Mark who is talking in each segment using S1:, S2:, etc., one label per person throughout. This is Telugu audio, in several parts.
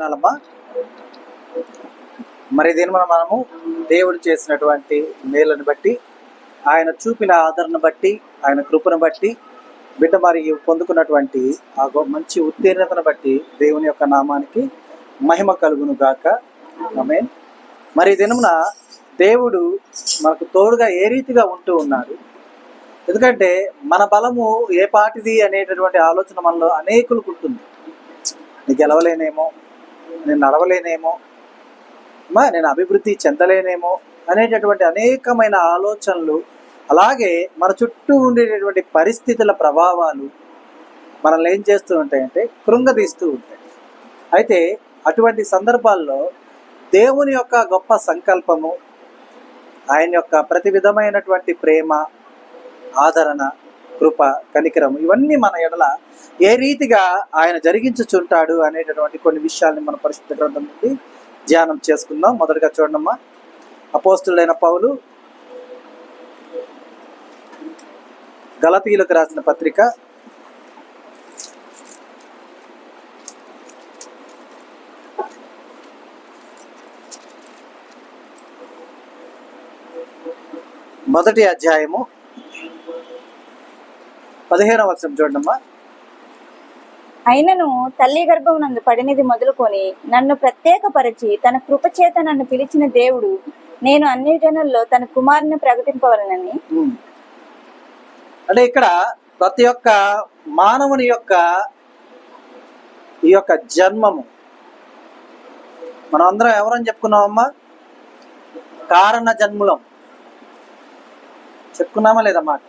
S1: అమ్మా మరి దీని మనము దేవుడు చేసినటువంటి మేలుని బట్టి, ఆయన చూపిన ఆదరణ బట్టి, ఆయన కృపను బట్టి, బిడ్డ మరి పొందుకున్నటువంటి ఆ మంచి ఉత్తీర్ణతను బట్టి దేవుని యొక్క నామానికి మహిమ కలుగును గాక. ఆమేన్. మరి దినమున దేవుడు మనకు తోడుగా ఏ రీతిగా ఉంటూ ఉన్నాడు. ఎందుకంటే మన బలము ఏ పాటిది అనేటటువంటి ఆలోచన మనలో అనేకులకు ఉంటుంది. నేను గెలవలేనేమో, నేను నడవలేనేమో, నేను అభివృద్ధి చెందలేనేమో అనేటటువంటి అనేకమైన ఆలోచనలు, అలాగే మన చుట్టూ ఉండేటటువంటి పరిస్థితుల ప్రభావాలు మనల్ని ఏం చేస్తూ ఉంటాయంటే కృంగదీస్తూ ఉంటాయి. అయితే అటువంటి సందర్భాల్లో దేవుని యొక్క గొప్ప సంకల్పము, ఆయన యొక్క ప్రతి విధమైనటువంటి ప్రేమ, ఆదరణ, కృప, కనికరము ఇవన్నీ మన ఎడల ఏ రీతిగా ఆయన జరిగించుచుంటాడు అనేటటువంటి కొన్ని విషయాల్ని మన పరిశుద్ధ గ్రంథం నుండి ధ్యానం చేసుకుందాం. మొదటగా చూడమ్మా, అపోస్తులైన పౌలు గలతీయులకు రాసిన పత్రిక 1వ అధ్యాయము 15వ వచనం చూడమ్మా.
S2: అయినను తల్లి గర్భమునందు పడినది మొదలుకొని నన్ను ప్రత్యేకపరిచి తన కృపచేత నన్ను పిలిచిన దేవుడు నేను అన్ని జనుల్లో తన కుమారుని ప్రకటింపవలనని.
S1: అంటే ఇక్కడ ప్రతి ఒక్క మానవుని యొక్క ఈ యొక్క జన్మము మనం అందరం ఎవరని చెప్పుకున్నామమ్మా? కారణ జన్ములం చెప్పుకున్నామా లేదన్నమాట.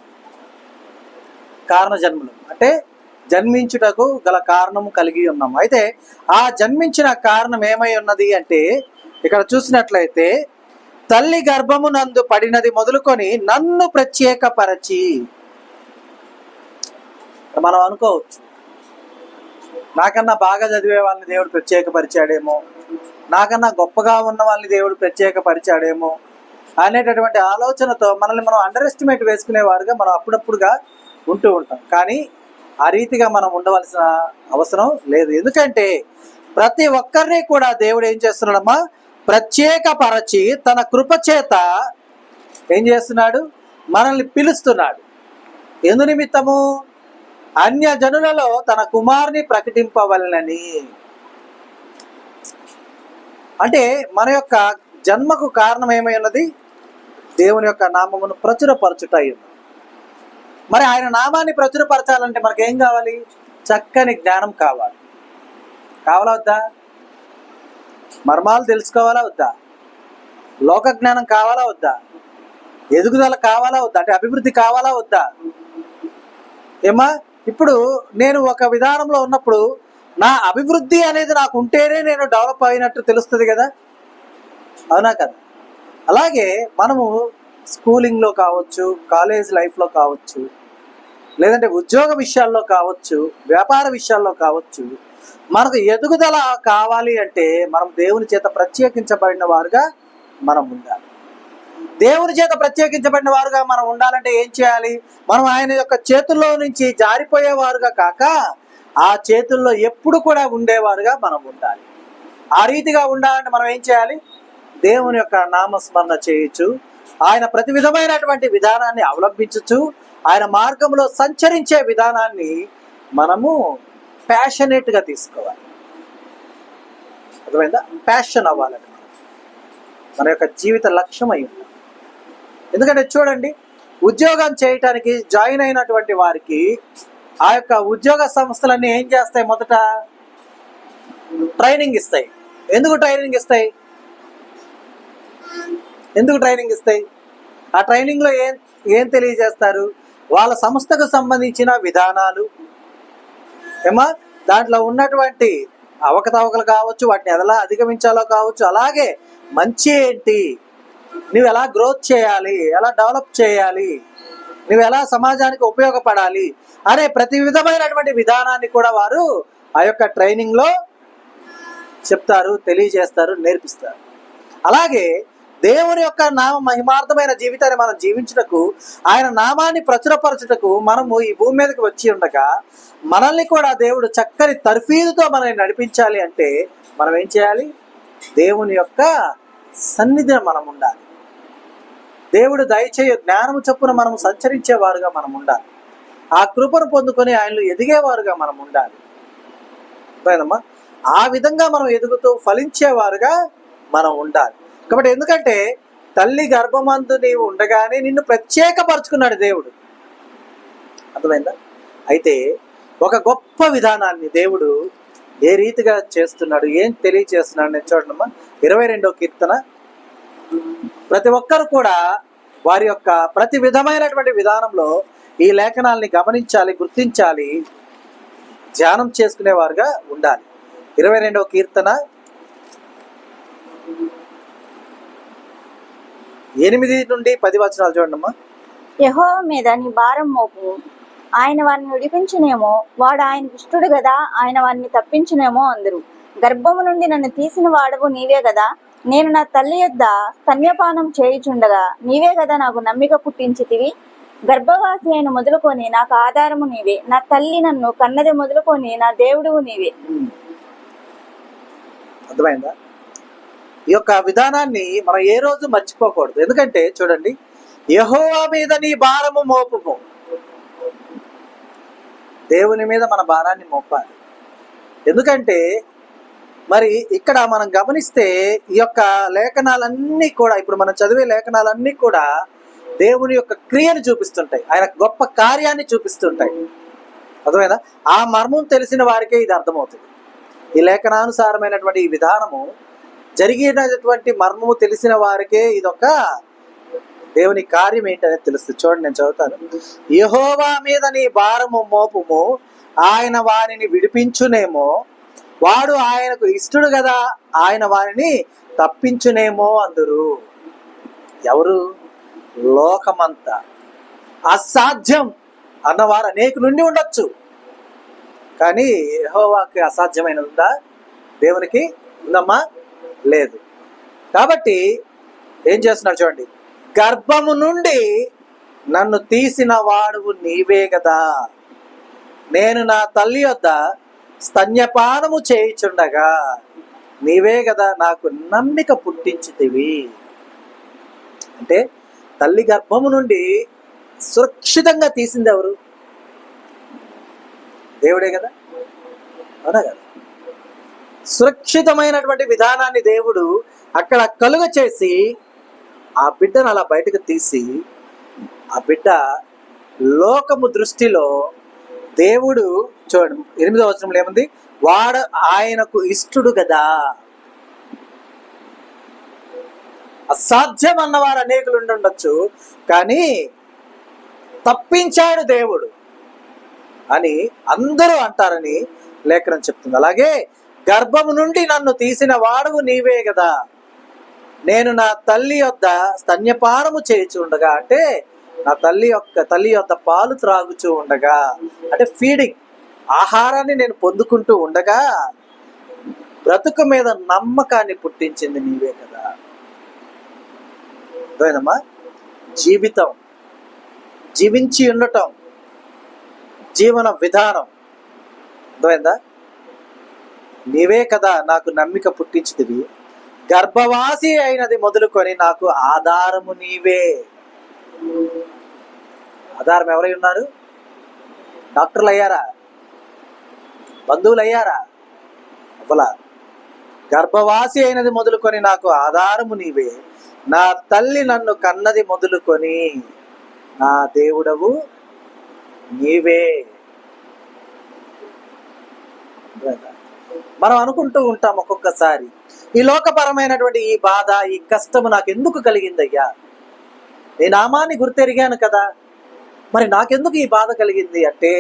S1: కారణ జన్ములం అంటే జన్మించుటకు గల కారణము కలిగి ఉన్నాము. అయితే ఆ జన్మించిన కారణం ఏమై ఉన్నది అంటే ఇక్కడ చూసినట్లయితే తల్లి గర్భము నందు పడినది మొదలుకొని నన్ను ప్రత్యేకపరచి. మనం అనుకోవచ్చు, నాకన్నా బాగా చదివే వాళ్ళని దేవుడు ప్రత్యేకపరిచాడేమో, నాకన్నా గొప్పగా ఉన్న వాళ్ళని దేవుడు ప్రత్యేకపరిచాడేమో అనేటటువంటి ఆలోచనతో మనల్ని మనం అండర్ ఎస్టిమేట్ వేసుకునేవారుగా మనం అప్పుడప్పుడుగా ఉంటూ ఉంటాం. కానీ ఆ రీతిగా మనం ఉండవలసిన అవసరం లేదు. ఎందుకంటే ప్రతి ఒక్కరిని కూడా దేవుడు ఏం చేస్తున్నాడమ్మా? ప్రత్యేకపరచి తన కృపచేత ఏం చేస్తున్నాడు? మనల్ని పిలుస్తున్నాడు. ఎందు నిమిత్తము? అన్య జనులలో తన కుమారుని ప్రకటింపవలనని. అంటే మన యొక్క జన్మకు కారణం ఏమై ఉన్నది? దేవుని యొక్క నామమును ప్రచురపరచుటై ఉంది. మరి ఆయన నామాన్ని ప్రచురపరచాలంటే మనకేం కావాలి? చక్కని జ్ఞానం కావాలి. కావాలా వద్దా? మర్మాలు తెలుసుకోవాలా వద్దా? లోక జ్ఞానం కావాలా వద్దా? ఎదుగుదల కావాలా వద్దా? అంటే అభివృద్ధి కావాలా వద్దా? ఏమా, ఇప్పుడు నేను ఒక విధానంలో ఉన్నప్పుడు నా అభివృద్ధి అనేది నాకు ఉంటేనే నేను డెవలప్ అయినట్టు తెలుస్తుంది కదా, అవునా కదా? అలాగే మనము స్కూలింగ్లో కావచ్చు, కాలేజ్ లైఫ్లో కావచ్చు, లేదంటే ఉద్యోగ విషయాల్లో కావచ్చు, వ్యాపార విషయాల్లో కావచ్చు, మనకు ఎదుగుదల కావాలి అంటే మనం దేవుని చేత ప్రత్యేకించబడిన వారుగా మనం ఉండాలి. దేవుని చేత ప్రత్యేకించబడిన వారుగా మనం ఉండాలంటే ఏం చేయాలి? మనం ఆయన యొక్క చేతుల్లో నుంచి జారిపోయేవారుగా కాక ఆ చేతుల్లో ఎప్పుడు కూడా ఉండేవారుగా మనం ఉండాలి. ఆ రీతిగా ఉండాలంటే మనం ఏం చేయాలి? దేవుని యొక్క నామస్మరణ చేయొచ్చు, ఆయన ప్రతి విధమైనటువంటి విధానాన్ని అవలంబించచ్చు, ఆయన మార్గంలో సంచరించే విధానాన్ని మనము ప్యాషనేట్గా తీసుకోవాలి. అర్థమైందా? ప్యాషన్ అవ్వాలని మన యొక్క జీవిత లక్ష్యం అయి ఉంది. ఎందుకంటే చూడండి, ఉద్యోగం చేయటానికి జాయిన్ అయినటువంటి వారికి ఆ యొక్క ఉద్యోగ సంస్థలన్నీ ఏం చేస్తాయి? మొదట ట్రైనింగ్ ఇస్తాయి. ఎందుకు ట్రైనింగ్ ఇస్తాయి? ఆ ట్రైనింగ్లో ఏం తెలియజేస్తారు? వాళ్ళ సంస్థకు సంబంధించిన విధానాలు, ఏమా దాంట్లో ఉన్నటువంటి అవకతవకలు కావచ్చు, వాటిని ఎలా అధిగమించాలో కావచ్చు, అలాగే మంచి ఏంటి, నువ్వు ఎలా గ్రోత్ చేయాలి, ఎలా డెవలప్ చేయాలి, నువ్వు ఎలా సమాజానికి ఉపయోగపడాలి అనే ప్రతి విధమైనటువంటి విధానాన్ని కూడా వారు ఆ యొక్క ట్రైనింగ్లో చెప్తారు, తెలియజేస్తారు, నేర్పిస్తారు. అలాగే దేవుని యొక్క నామ మహిమార్థమైన జీవితాన్ని మనం జీవించుటకు, ఆయన నామాన్ని ప్రచురపరచుటకు మనము ఈ భూమి మీదకి వచ్చి ఉండగా, మనల్ని కూడా దేవుడు చక్కని తర్ఫీదుతో మనల్ని నడిపించాలి అంటే మనం ఏం చేయాలి? దేవుని యొక్క సన్నిధిని మనం ఉండాలి. దేవుడు దయచేయ జ్ఞానము చొప్పున మనము సంచరించేవారుగా మనం ఉండాలి. ఆ కృపను పొందుకొని ఆయనలో ఎదిగేవారుగా మనం ఉండాలి. అర్థమైందమ్మా? ఆ విధంగా మనం ఎదుగుతూ ఫలించేవారుగా మనం ఉండాలి. కాబట్టి ఎందుకంటే తల్లి గర్భమందు నీవు ఉండగానే నిన్ను ప్రత్యేకపరచుకున్నాడు దేవుడు. అర్థమైందా? అయితే ఒక గొప్ప విధానాన్ని దేవుడు ఏ రీతిగా చేస్తున్నాడు, ఏం తెలియచేస్తున్నాడు నేను చూడమ్మా. 22వ కీర్తన. ప్రతి ఒక్కరు కూడా వారి యొక్క ప్రతి విధమైనటువంటి విధానంలో ఈ లేఖనాల్ని గమనించాలి, గుర్తించాలి, ధ్యానం చేసుకునేవారుగా ఉండాలి. 22వ కీర్తన 8 నుండి 10 వచనాలు చూడండమ్మా.
S2: యెహోవా మీద నీ భారం మోపు, ఆయన వారిని విడిపించునేమో. వాడు ఆయన ఇష్టుడు కదా, ఆయన వారిని తప్పించునేమో అందరు. గర్భము నుండి నన్ను తీసిన వాడవు నీవే కదా. నేను నా తల్లి యొద్ద స్తన్యపానం చేయుచుండగా నీవే కదా నాకు నమ్మిక పుట్టించితివి. గర్భవాసి అయిన మొదలుకొని నాకు ఆధారము నీవే. నా తల్లి నన్ను కన్నది మొదలుకొని నా దేవుడువు నీవే.
S1: అర్థమైందా? ఈ యొక్క విధానాన్ని మనం ఏ రోజు మర్చిపోకూడదు. ఎందుకంటే చూడండి, యెహోవా మీద నీ భారము మోపుము. దేవుని మీద మన భారాన్ని మోపాలి. ఎందుకంటే మరి ఇక్కడ మనం గమనిస్తే ఈ యొక్క లేఖనాలన్నీ కూడా, ఇప్పుడు మనం చదివే లేఖనాలన్నీ కూడా దేవుని యొక్క క్రియను చూపిస్తుంటాయి, ఆయన గొప్ప కార్యాన్ని చూపిస్తుంటాయి. అర్థమైందా? ఆ మర్మం తెలిసిన వారికే ఇది అర్థమవుతుంది. ఈ లేఖనానుసారమైనటువంటి ఈ విధానము జరిగినటువంటి మర్మము తెలిసిన వారికే ఇదొక దేవుని కార్యం ఏంటనేది తెలుస్తుంది. చూడండి, నేను చదువుతాను. యెహోవా మీద నీ భారము మోపుము, ఆయన వారిని విడిపించునేమో. వాడు ఆయనకు ఇష్టడు కదా, ఆయన వారిని తప్పించునేమో అందురు. ఎవరు? లోకమంతా. అసాధ్యం అన్నవారు అనేక నుండి ఉండొచ్చు, కానీ యెహోవాకి అసాధ్యమైనది ఉందా? దేవునికి ఉందమ్మా? లేదు. కాబట్టి ఏం చేస్తున్నాడు చూడండి, గర్భము నుండి నన్ను తీసిన వాడువు నీవే కదా. నేను నా తల్లి వద్ద స్తన్యపానము చేయుచుండగా నీవే కదా నాకు నమ్మిక పుట్టించితివి. అంటే తల్లి గర్భము నుండి సురక్షితంగా తీసింది ఎవరు? దేవుడే కదా, అవునా కదా? సురక్షితమైనటువంటి విధానాన్ని దేవుడు అక్కడ కలుగ చేసి ఆ బిడ్డను అలా బయటకు తీసి, ఆ బిడ్డ లోకము దృష్టిలో దేవుడు చూడండి 8వ వచనంలో ఏముంది? వాడు ఆయనకు ఇష్టడు కదా. అసాధ్యం అన్నవారు అనేకులు ఉండొచ్చు, కానీ తప్పించాడు దేవుడు అని అందరూ అంటారని లేఖనం చెప్తుంది. అలాగే గర్భము నుండి నన్ను తీసిన వాడువు నీవే కదా. నేను నా తల్లి యొద్ద స్తన్యపానము చేయుచు ఉండగా, అంటే నా తల్లి యొద్ద పాలు త్రాగుచూ ఉండగా, అంటే ఫీడింగ్, ఆహారాన్ని నేను పొందుకుంటూ ఉండగా బ్రతుకు మీద నమ్మకాన్ని పుట్టించింది నీవే కదా. అర్థమైందమ్మా? జీవితం, జీవించి ఉండటం, జీవన విధానం, అర్థమైందా? నీవే కదా నాకు నమ్మిక పుట్టించితివి. గర్భవాసి అయినది మొదలుకొని నాకు ఆధారము నీవే. ఆధారం ఎవరై ఉన్నారు? డాక్టర్లు అయ్యారా? బంధువులు అయ్యారా? అవ్వలా. గర్భవాసి అయినది మొదలుకొని నాకు ఆధారము నీవే. నా తల్లి నన్ను కన్నది మొదలుకొని నా దేవుడవు నీవే. మనం అనుకుంటూ ఉంటాం ఒక్కొక్కసారి, ఈ లోకపరమైనటువంటి ఈ బాధ, ఈ కష్టము నాకు ఎందుకు కలిగిందయ్యా? నేను నామాన్ని గుర్తెరిగాను కదా, మరి నాకెందుకు ఈ బాధ కలిగింది అంటే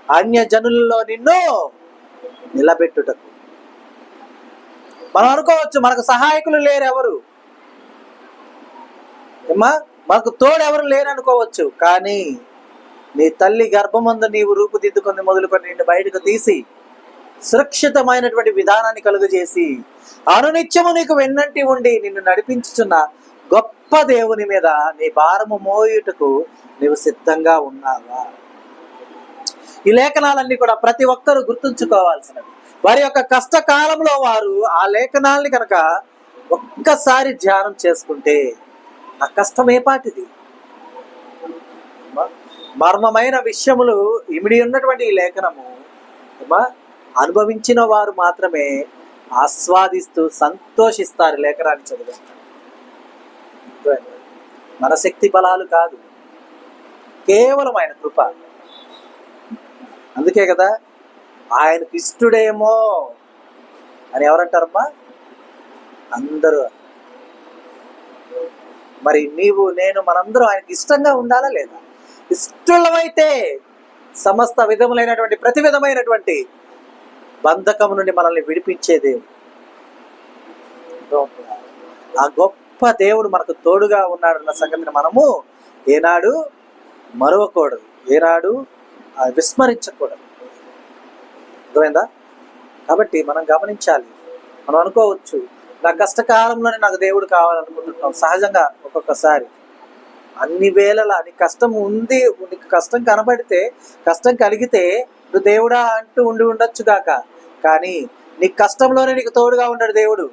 S1: అన్య జనులలో నిన్ను నిలబెట్టుటకు. మనం అనుకోవచ్చు మనకు సహాయకులు లేరు ఎవరు, మనకు తోడు ఎవరు లేరు అనుకోవచ్చు, కానీ నీ తల్లి గర్భమందు నీవు రూపుదిద్దుకొని మొదలుకొని నిన్ను బయటకు తీసి సురక్షితమైనటువంటి విధానాన్ని కలుగజేసి అనునిత్యము నీకు వెన్నంటి ఉండి నిన్ను నడిపించుచున్న గొప్ప దేవుని మీద నీ భారము మోయుటకు నీవు సిద్ధంగా ఉన్నావా? ఈ లేఖనాలన్నీ కూడా ప్రతి ఒక్కరూ గుర్తుంచుకోవాల్సినవి. వారి యొక్క కష్టకాలంలో వారు ఆ లేఖనాల్ని కనుక ఒక్కసారి ధ్యానం చేసుకుంటే ఆ కష్టం ఏ పాటిది? మర్మమైన విషయములు ఇమిడి ఉన్నటువంటి ఈ లేఖనము అనుభవించిన వారు మాత్రమే ఆస్వాదిస్తూ సంతోషిస్తారు లేఖనాన్ని చదివే. మన శక్తి బలాలు కాదు, కేవలం ఆయన కృప. అందుకే కదా ఆయనకు ఇష్టడేమో అని ఎవరంటారమ్మా? అందరూ. మరి నీవు నేను మనందరం ఆయనకి ఇష్టంగా ఉండాలా లేదా? ఇష్టమైతే సమస్త విధములైనటువంటి ప్రతి విధమైనటువంటి బంధకము నుండి మనల్ని విడిపించే దేవుడు. ఆ గొప్ప దేవుడు మనకు తోడుగా ఉన్నాడన్న సంగతిని మనము ఏనాడు మరవకూడదు, ఏనాడు విస్మరించకూడదు. అర్థమైందా? కాబట్టి మనం గమనించాలి. మనం అనుకోవచ్చు, నా కష్టకాలంలోనే నాకు దేవుడు కావాలనుకుంటున్నాం. సహజంగా ఒక్కొక్కసారి అన్ని వేళలా నీకు కష్టం ఉంది, నీకు కష్టం కనబడితే, కష్టం కలిగితే నువ్వు దేవుడా అంటూ ఉండి ఉండొచ్చు కాక, కానీ నీ కష్టంలోనే నీకు తోడుగా ఉన్నాడు దేవుడు.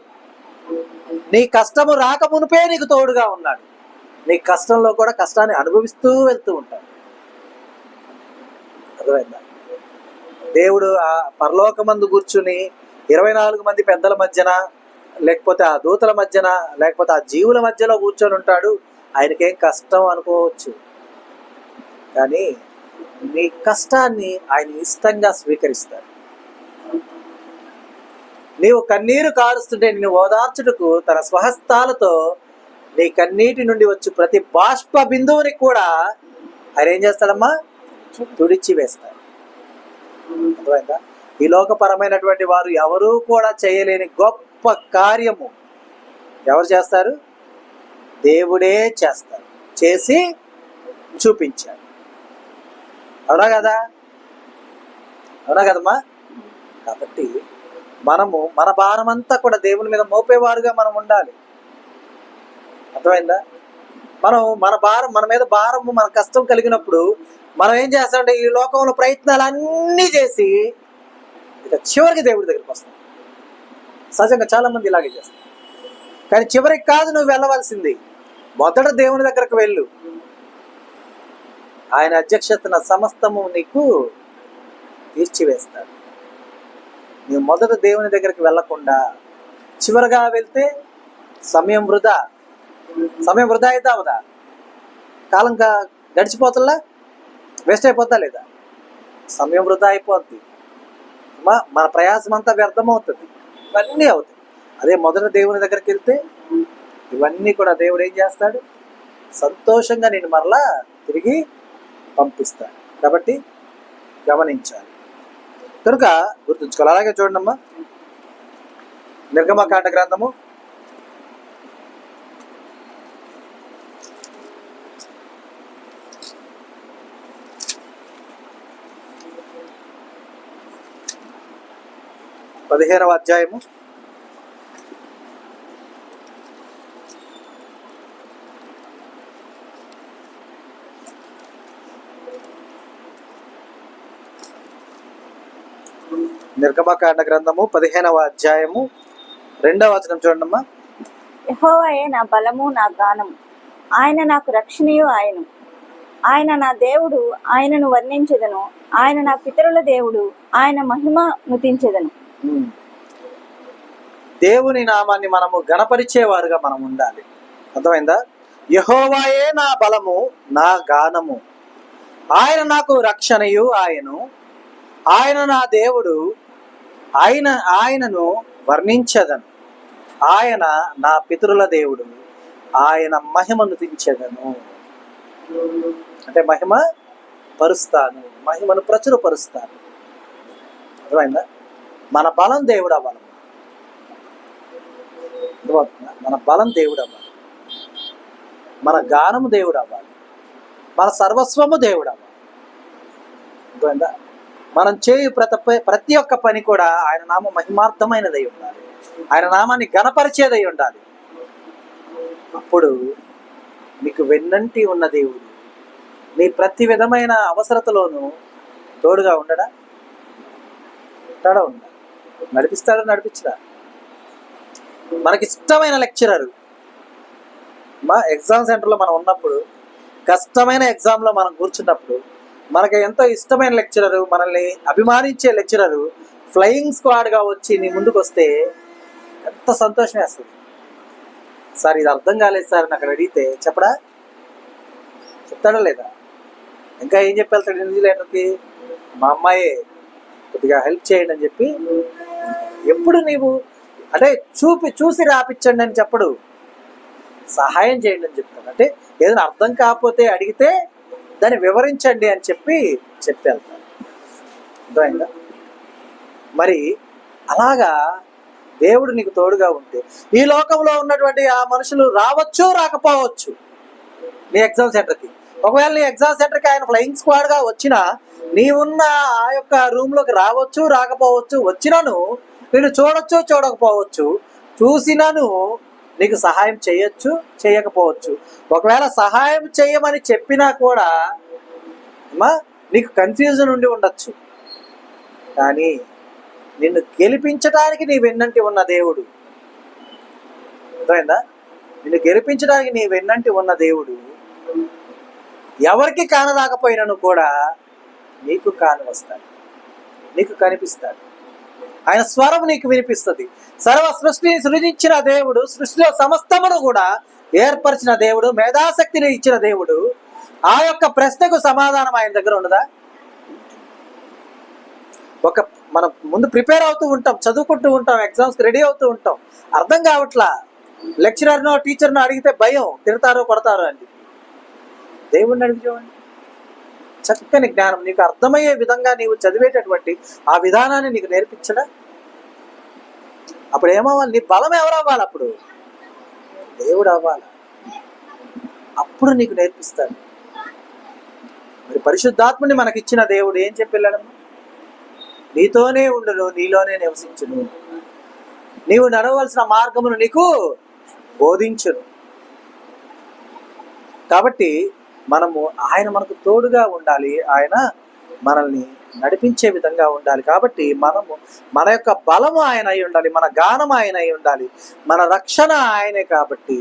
S1: నీ కష్టము రాక మునిపే నీకు తోడుగా ఉన్నాడు. నీ కష్టంలో కూడా కష్టాన్ని అనుభవిస్తూ వెళ్తూ ఉంటాడు. అర్థమైందా? దేవుడు ఆ పరలోకమందు కూర్చుని 24 మంది పెద్దల మధ్యన, లేకపోతే ఆ దూతల మధ్యన, లేకపోతే ఆ జీవుల మధ్యలో కూర్చొని ఉంటాడు. ఆయనకేం కష్టం అనుకోవచ్చు, కానీ నీ కష్టాన్ని ఆయన ఇష్టంగా స్వీకరిస్తాడు. నీవు కన్నీరు కారుస్తుంటే నిన్ను ఓదార్చుటకు తన స్వహస్తాలతో నీ కన్నీటి నుండి వచ్చి ప్రతి బాష్ప బిందువుని కూడా ఆయన ఏం చేస్తాడమ్మా? తుడిచి వేస్తాడు. అర్థమైందా? ఈ లోకపరమైనటువంటి వారు ఎవరూ కూడా చేయలేని గొప్ప కార్యము ఎవరు చేస్తారు? దేవుడే చేస్తారు, చేసి చూపించాడు. అవునా కదా? అవునా కదమ్మా? కాబట్టి మనము మన భారమంతా కూడా దేవుని మీద మోపేవారుగా మనం ఉండాలి. అర్థమైందా? మన మీద భారము, మన కష్టం కలిగినప్పుడు మనం ఏం చేస్తామంటే ఈ లోకంలో ప్రయత్నాలు అన్నీ చేసి ఇక చివరికి దేవుడి దగ్గరికి వస్తాం. సహజంగా చాలా మంది ఇలాగే చేస్తారు. కానీ చివరికి కాదు నువ్వు వెళ్ళవలసింది, మొదట దేవుని దగ్గరకు వెళ్ళు. ఆయన అధ్యక్షతన సమస్తము నీకు తీర్చివేస్తాడు. నువ్వు మొదట దేవుని దగ్గరికి వెళ్ళకుండా చివరిగా వెళ్తే సమయం వృధా అయితే అవదా? కాలం గడిచిపోతుందా? వేస్ట్ అయిపోతా లేదా? సమయం వృధా అయిపోద్ది. మన ప్రయాసం అంతా వ్యర్థమవుతుంది, ఇవన్నీ అవుతాయి. అదే మొదట దేవుని దగ్గరికి వెళ్తే ఇవన్నీ కూడా దేవుడు ఏం చేస్తాడు? సంతోషంగా నేను మరలా తిరిగి పంపిస్తాడు. కాబట్టి గమనించాలి, కనుక గుర్తుంచుకోవాలి. అలాగే చూడండమ్మా, నిర్గమకాండ గ్రంథము 15వ అధ్యాయము 15వ అధ్యాయము 2వ వచనం చూడండమ్మా.
S2: యెహోవాయే నా బలము, నా గానము, ఆయన నాకు రక్షణయు ఆయను. ఆయన నా దేవుడు, ఆయనను వర్ణించెదను. ఆయన నా పితరుల దేవుడు, ఆయన మహిమ నుతించెదను.
S1: దేవుని నామాన్ని మనము గణపరిచేవారుగా మనం ఉండాలి. అర్థమైందా? యెహోవాయే నా బలము, నా గానము, ఆయన నాకు రక్షణయు ఆయను. ఆయన నా దేవుడు, ఆయనను వర్ణించదను. ఆయన నా పితరుల దేవుడు, ఆయన మహిమను దించెదను. అంటే మహిమ పరుస్తాను, మహిమను ప్రచురపరుస్తాను. అర్థమైందా? మన బలం దేవుడు అవ్వాలి, మన బలం దేవుడు అవ్వాలి, మన గానము దేవుడు అవ్వాలి, మన సర్వస్వము దేవుడు అవ్వాలి. అర్థమైందా? మనం చేయు ప్రతి ఒక్క పని కూడా ఆయన నామ మహిమార్థమైనదై ఉండాలి, ఆయన నామాన్ని గణపరిచేదై ఉండాలి. అప్పుడు నీకు వెన్నంటి ఉన్న దేవుడు నీ ప్రతి విధమైన అవసరతలోనూ తోడుగా ఉండడా? ఉంటాడా? నడిపిస్తాడా? నడిపించడా? మనకిష్టమైన లెక్చరర్ మా ఎగ్జామ్ సెంటర్లో మనం ఉన్నప్పుడు, కష్టమైన ఎగ్జామ్లో మనం కూర్చున్నప్పుడు, మనకి ఎంతో ఇష్టమైన లెక్చరరు, మనల్ని అభిమానించే లెక్చరరు ఫ్లయింగ్ స్క్వాడ్గా వచ్చి నీ ముందుకు వస్తే ఎంత సంతోషం వేస్తుంది. సార్ ఇది అర్థం కాలేదు సార్ అని అక్కడ అడిగితే చెప్పడా? చెప్తాడా లేదా? ఇంకా ఏం చెప్పి వెళ్తాడు ఇన్విజిలేటర్కి? మా అమ్మాయే కొద్దిగా హెల్ప్ చేయండి అని చెప్పి. ఎప్పుడు నీవు అంటే చూసి రాపించండి అని చెప్పడు, సహాయం చేయండి అని చెప్తాడు. అంటే ఏదైనా అర్థం కాకపోతే అడిగితే దాన్ని వివరించండి అని చెప్పి వెళ్తాడు. అర్థమైందా? మరి అలాగా దేవుడు నీకు తోడుగా ఉంటే ఈ లోకంలో ఉన్నటువంటి ఆ మనుషులు రావచ్చు రాకపోవచ్చు నీ ఎగ్జామ్ సెంటర్కి. ఒకవేళ నీ ఎగ్జామ్ సెంటర్కి ఆయన ఫ్లయింగ్ స్క్వాడ్గా వచ్చినా, నీవున్న ఆ యొక్క రూమ్లోకి రావచ్చు రాకపోవచ్చు, వచ్చినను నేను చూడొచ్చు చూడకపోవచ్చు, చూసినను నీకు సహాయం చేయొచ్చు చేయకపోవచ్చు. ఒకవేళ సహాయం చేయమని చెప్పినా కూడా నీకు కన్ఫ్యూజన్ ఉండి ఉండొచ్చు. కానీ నిన్ను గెలిపించడానికి నీ వెన్నంటి ఉన్న దేవుడు, అర్థమైందా? నిన్ను గెలిపించడానికి నీ వెన్నంటి ఉన్న దేవుడు ఎవరికి కానరాకపోయినను కూడా నీకు కాని వస్తాడు, నీకు కనిపిస్తాడు. ఆయన స్వరం నీకు వినిపిస్తుంది. సర్వ సృష్టిని సృజించిన దేవుడు, సృష్టిలో సమస్తమును కూడా ఏర్పరిచిన దేవుడు, మేధాశక్తిని ఇచ్చిన దేవుడు, ఆ యొక్క ప్రశ్నకు సమాధానం ఆయన దగ్గర ఉండదా? మనం ముందు ప్రిపేర్ అవుతూ ఉంటాం, చదువుకుంటూ ఉంటాం, ఎగ్జామ్స్కి రెడీ అవుతూ ఉంటాం, అర్థం కావట్లా, లెక్చరర్నో టీచర్నో అడిగితే భయం, తిడతారో కొడతారో అని. దేవుడిని అడిగి చూడండి, చక్కని జ్ఞానం నీకు అర్థమయ్యే విధంగా నీవు చదివేటటువంటి ఆ విధానాన్ని నీకు నేర్పించడా? అప్పుడు ఏమవ్వాలి? నీ బలం ఎవరు అవ్వాలి? అప్పుడు దేవుడు అవ్వాలి. అప్పుడు నీకు నేర్పిస్తాడు. మరి పరిశుద్ధాత్ముని మనకిచ్చిన దేవుడు ఏం చెప్పి వెళ్ళడము? నీతోనే ఉండును, నీలోనే నివసించును, నీవు నడవలసిన మార్గమును నీకు బోధించును. కాబట్టి ఆయన మనకు తోడుగా ఉండాలి, ఆయన మనల్ని నడిపించే విధంగా ఉండాలి. కాబట్టి మన యొక్క బలము ఆయన అయి ఉండాలి, మన గానం ఆయన అయి ఉండాలి, మన రక్షణ ఆయనే. కాబట్టి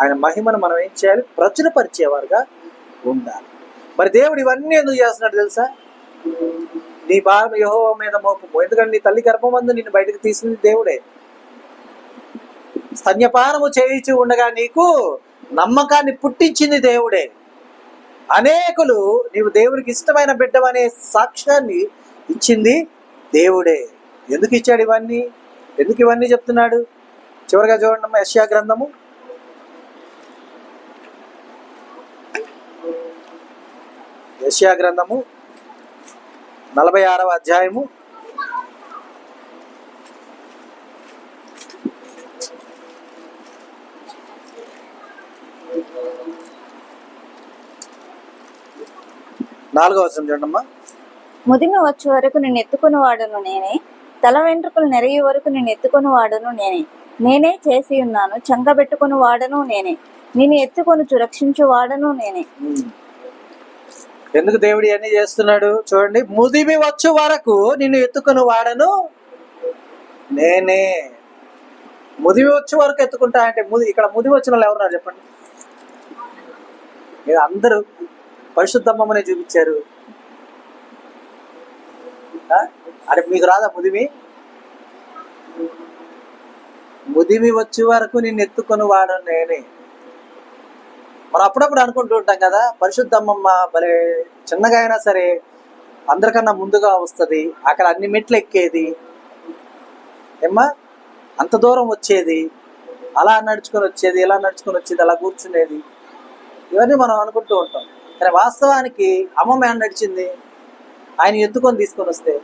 S1: ఆయన మహిమను మనం ఏం చేయాలి? ప్రచురపరిచేవారుగా ఉండాలి. మరి దేవుడు ఇవన్నీ ఎందుకు చేస్తున్నాడు తెలుసా? నీ భారం యెహోవా మీద మోపము. ఎందుకంటే నీ తల్లి గర్భమందు నిన్ను బయటకు తీసింది దేవుడే. స్తన్యపానము చేయించి ఉండగా నీకు నమ్మకాన్ని పుట్టించింది దేవుడే. అనేకులు నీవు దేవునికి ఇష్టమైన బిడ్డవనే సాక్ష్యాన్ని ఇచ్చింది దేవుడే. ఎందుకు ఇచ్చాడు ఇవన్నీ? ఎందుకు ఇవన్నీ చెప్తున్నాడు? చివరిగా చూడండి, యెషయా గ్రంథము 46వ అధ్యాయము 4వ వచనం చూడమ్మా.
S2: ముదిమి వచ్చే వరకు నిన్ను ఎత్తుకుని వాడును నేనే, తల వెంట్రుకలు నెరగే వరకు నిన్ను ఎత్తుకుని వాడును నేనే. నేనే చేసి ఉన్నాను, చంకబెట్టుకుని వాడను నేనే, నిన్ను ఎత్తుకొని రక్షించు వాడను నేనే.
S1: ఎందుకు దేవుడు ఇవన్నీ చేస్తున్నాడు చూడండి. ముదిమి వచ్చు వరకు నిన్ను ఎత్తుకుని వాడను నేనే. ముదిమి వచ్చే వరకు ఎత్తుకుంటా అంటే ఇక్కడ ముదిమి వచ్చిన వాళ్ళు ఎవరున్నారు చెప్పండి? మీరు అందరూ పరిశుద్ధమ్మనే చూపించారు. అంటే మీకు రాదా ముదిమి? ముదిమి వచ్చే వరకు నిన్ను ఎత్తుకొని వాడను నేనే. మనం అప్పుడప్పుడు అనుకుంటూ ఉంటాం కదా, పరిశుద్ధమ్మమ్మ భలే చిన్నగా అయినా సరే అందరికన్నా ముందుగా వస్తుంది, అక్కడ అన్ని మెట్లు ఎక్కేది ఏమ్మా, అంత దూరం వచ్చేది, అలా నడుచుకొని వచ్చేది, ఇలా నడుచుకొని వచ్చేది, అలా కూర్చునేది, ఇవన్నీ మనం అనుకుంటూ ఉంటాం. కానీ వాస్తవానికి అమ్మమ్మ ఏం నడిచింది? ఆయన ఎత్తుకొని తీసుకొని వస్తే.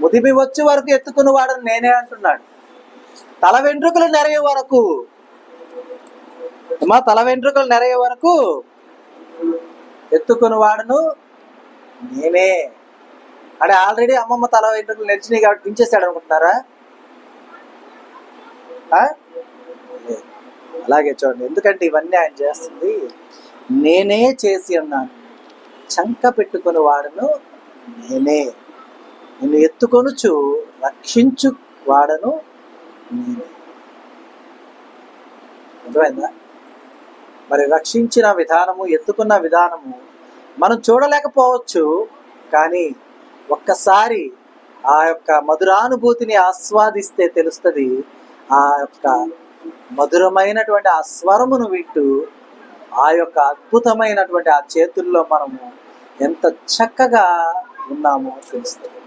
S1: ముదిమి వచ్చే వరకు ఎత్తుకుని వాడని నేనే అంటున్నాడు. తల వెంట్రుకలు నెరగే వరకు, తల వెంట్రుకలు నెరగే వరకు ఎత్తుకుని వాడను నేనే. అంటే ఆల్రెడీ అమ్మమ్మ తల వెంట్రుకలు నెరిచినాయి కాబట్టి దించేస్తాడు అనుకుంటున్నారా? ఆ? లేదు. అలాగే చూడండి, ఎందుకంటే ఇవన్నీ ఆయన చేస్తుంది నేనే చేసి ఉన్నాను, చంక పెట్టుకుని వాడను నేనే, నిన్ను ఎత్తుకొనుచు రక్షించు వాడను నేనే. అర్థమైందా? మరి రక్షించిన విధానము, ఎత్తుకున్న విధానము మనం చూడలేకపోవచ్చు, కానీ ఒక్కసారి ఆ యొక్క మధురానుభూతిని ఆస్వాదిస్తే తెలుస్తుంది. ఆ యొక్క మధురమైనటువంటి ఆ స్వరమును వింటూ ఆ యొక్క అద్భుతమైనటువంటి ఆ చేతుల్లో మనము ఎంత చక్కగా ఉన్నామో తెలుస్తుంది.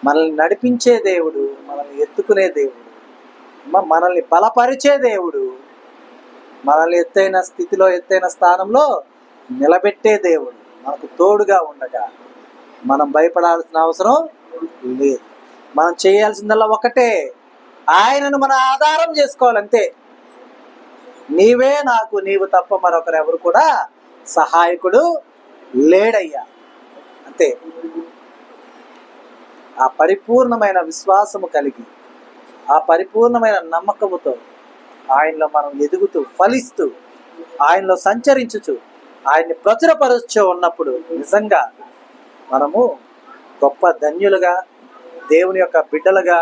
S1: మనల్ని నడిపించే దేవుడు, మనల్ని ఎత్తుకునే దేవుడు, మనల్ని బలపరిచే దేవుడు, మనల్ని ఎత్తైన స్థితిలో, ఎత్తైన స్థానంలో నిలబెట్టే దేవుడు మనకు తోడుగా ఉండగా మనం భయపడాల్సిన అవసరం లేదు. మనం చేయాల్సిందల్లా ఒకటే, ఆయనను మన ఆధారం చేసుకోవాలంతే. నీవే నాకు, నీవు తప్ప మరొకరు ఎవరు కూడా సహాయకుడు లేడయ్యా, అంతే. ఆ పరిపూర్ణమైన విశ్వాసము కలిగి, ఆ పరిపూర్ణమైన నమ్మకముతో ఆయనలో మనం ఎదుగుతూ, ఫలిస్తూ, ఆయనలో సంచరించుచు, ఆయన్ని ప్రచురపరుచు ఉన్నప్పుడు నిజంగా మనము గొప్ప ధన్యులుగా, దేవుని యొక్క బిడ్డలుగా,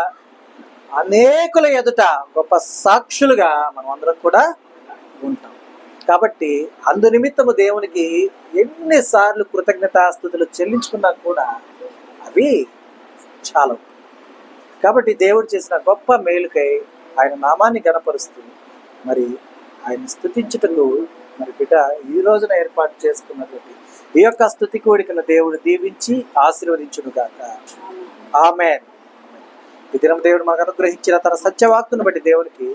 S1: అనేకుల ఎదుట గొప్ప సాక్షులుగా మనం అందరం కూడా ఉంటాం. కాబట్టి అందు నిమిత్తము దేవునికి ఎన్నిసార్లు కృతజ్ఞతాస్తుతులు చెల్లించుకున్నా కూడా అవి చాలవు. కాబట్టి దేవుడు చేసిన గొప్ప మేలుకై ఆయన నామాన్ని గణపరుస్తూ మరి ఆయన స్తుతించుటకు మరి బిడ్డ ఈ రోజున ఏర్పాటు చేసుకున్నటువంటి ఈ యొక్క స్తుతి కోడికను దేవుడు దీవించి ఆశీర్వదించును గాక. ఆమేన్. ఈ దినం దేవుడు మనకు అనుగ్రహించిన తన సత్యవాక్కును బట్టి దేవునికి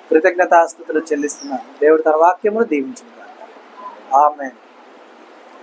S1: కృతజ్ఞతాస్తుతులు చెల్లిస్తున్నాను. దేవుడు తన వాక్యమును దీవించును గాక. ఆమేన్.